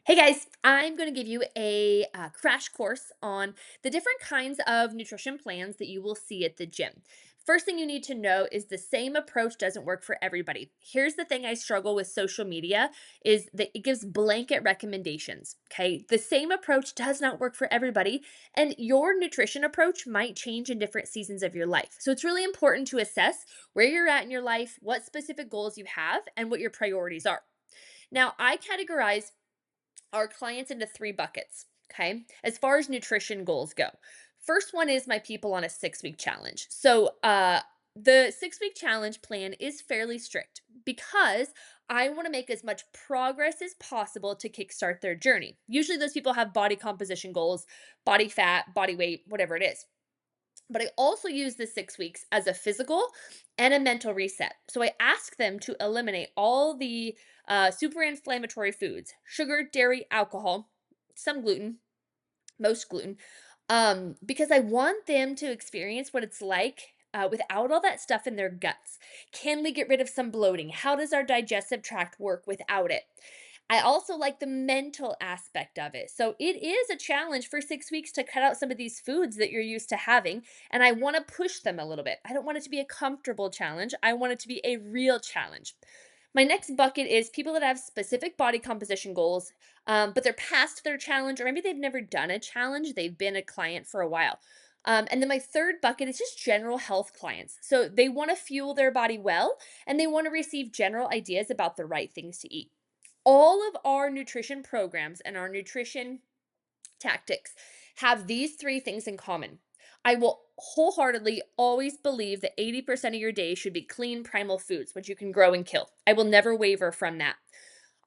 Hey guys, I'm going to give you a crash course on the different kinds of nutrition plans that you will see at the gym. First thing you need to know is the same approach doesn't work for everybody. Here's the thing I struggle with social media is that it gives blanket recommendations, okay? The same approach does not work for everybody, and your nutrition approach might change in different seasons of your life. So it's really important to assess where you're at in your life, what specific goals you have, and what your priorities are. Now, I categorize our clients into three buckets. Okay. As far as nutrition goals go, first one is my people on a 6 week challenge. The 6 week challenge plan is fairly strict because I want to make as much progress as possible to kickstart their journey. Usually, those people have body composition goals, body fat, body weight, whatever it is. But I also use the 6 weeks as a physical and a mental reset. So I ask them to eliminate all the super inflammatory foods, sugar, dairy, alcohol, some gluten, most gluten, because I want them to experience what it's like without all that stuff in their guts. Can we get rid of some bloating? How does our digestive tract work without it? I also like the mental aspect of it. So it is a challenge for 6 weeks to cut out some of these foods that you're used to having. And I want to push them a little bit. I don't want it to be a comfortable challenge. I want it to be a real challenge. My next bucket is people that have specific body composition goals, but they're past their challenge, or maybe they've never done a challenge. They've been a client for a while. And then my third bucket is just general health clients. So they want to fuel their body well, and they want to receive general ideas about the right things to eat. All of our nutrition programs and our nutrition tactics have these three things in common. I will wholeheartedly always believe that 80% of your day should be clean, primal foods, which you can grow and kill. I will never waver from that.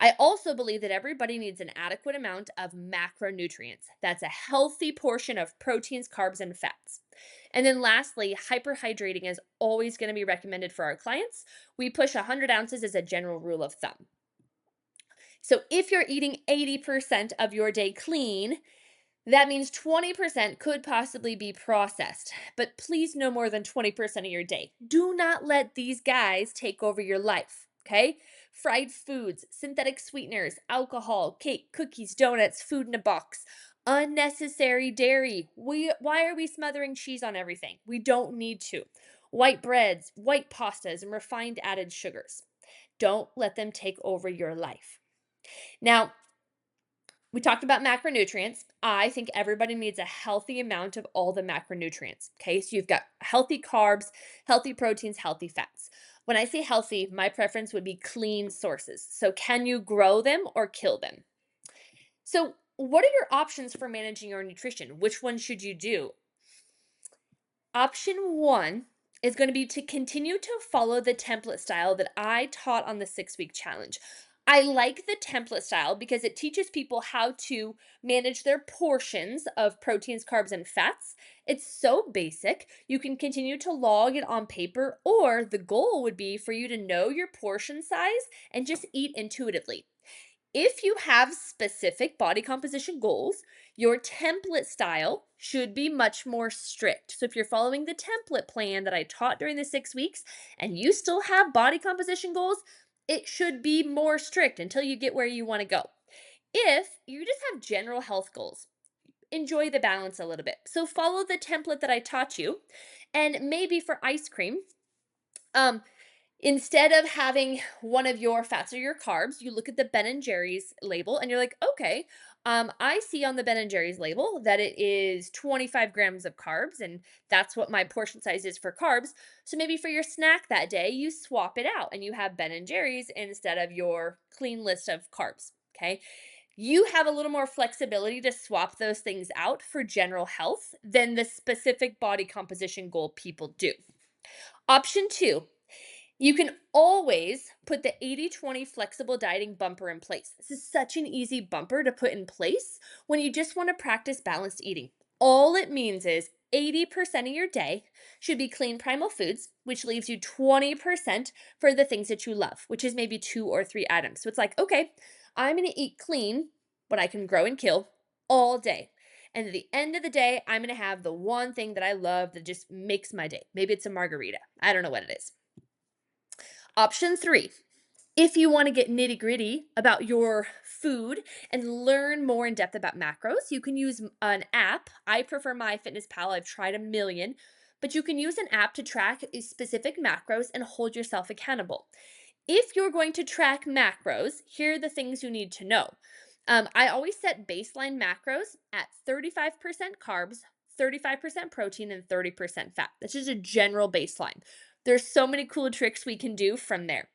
I also believe that everybody needs an adequate amount of macronutrients. That's a healthy portion of proteins, carbs, and fats. And then lastly, hyperhydrating is always going to be recommended for our clients. We push 100 ounces as a general rule of thumb. So if you're eating 80% of your day clean, that means 20% could possibly be processed, but please no more than 20% of your day. Do not let these guys take over your life, okay? Fried foods, synthetic sweeteners, alcohol, cake, cookies, donuts, food in a box, unnecessary dairy. Why are we smothering cheese on everything? We don't need to. White breads, white pastas, and refined added sugars. Don't let them take over your life. Now, we talked about macronutrients. I think everybody needs a healthy amount of all the macronutrients. Okay, so you've got healthy carbs, healthy proteins, healthy fats. When I say healthy, my preference would be clean sources. So, can you grow them or kill them? So, what are your options for managing your nutrition? Which one should you do? Option one is going to be to continue to follow the template style that I taught on the 6 week challenge. I like the template style because it teaches people how to manage their portions of proteins, carbs, and fats. It's so basic. You can continue to log it on paper, or the goal would be for you to know your portion size and just eat intuitively. If you have specific body composition goals, your template style should be much more strict. So, if you're following the template plan that I taught during the 6 weeks and you still have body composition goals, it should be more strict until you get where you want to go. If you just have general health goals, enjoy the balance a little bit. So, follow the template that I taught you. And maybe for ice cream, um, instead of having one of your fats or your carbs, you look at the Ben and Jerry's label and you're like, okay, I see on the Ben and Jerry's label that it is 25 grams of carbs, and that's what my portion size is for carbs. So maybe for your snack that day, you swap it out and you have Ben and Jerry's instead of your clean list of carbs. Okay. You have a little more flexibility to swap those things out for general health than the specific body composition goal people do. Option two, you can always put the 80/20 flexible dieting bumper in place. This is such an easy bumper to put in place when you just want to practice balanced eating. All it means is 80% of your day should be clean primal foods, which leaves you 20% for the things that you love, which is maybe two or three items. So it's like, okay, I'm going to eat clean, what I can grow and kill all day. And at the end of the day, I'm going to have the one thing that I love that just makes my day. Maybe it's a margarita. I don't know what it is. Option three, If you want to get nitty gritty about your food and learn more in depth about macros, you can use an app. I prefer MyFitnessPal. I've tried a million, but you can use an app to track specific macros and hold yourself accountable. If you're going to track macros, here are the things you need to know. I always set baseline macros at 35% carbs, 35% protein, and 30% fat. That's just a general baseline. There's so many cool tricks we can do from there.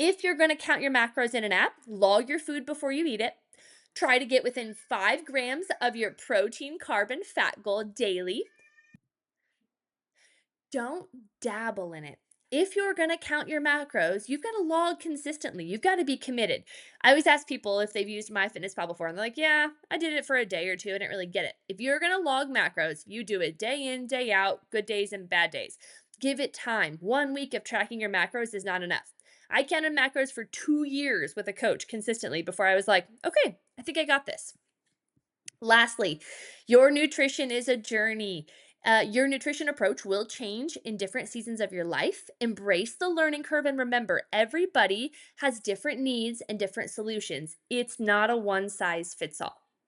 If you're going to count your macros in an app, log your food before you eat it. Try to get within 5 grams of your protein, carb, and fat goal daily. Don't dabble in it. If you're going to count your macros, you've got to log consistently. You've got to be committed. I always ask people if they've used MyFitnessPal before, and they're like, yeah, I did it for a day or two. I didn't really get it. If you're going to log macros, you do it day in, day out, good days and bad days. Give it time. 1 week of tracking your macros is not enough. I counted macros for 2 years with a coach consistently before I was like, okay, I think I got this. Lastly, your nutrition is a journey. Your nutrition approach will change in different seasons of your life. Embrace the learning curve and remember, everybody has different needs and different solutions. It's not a one size fits all.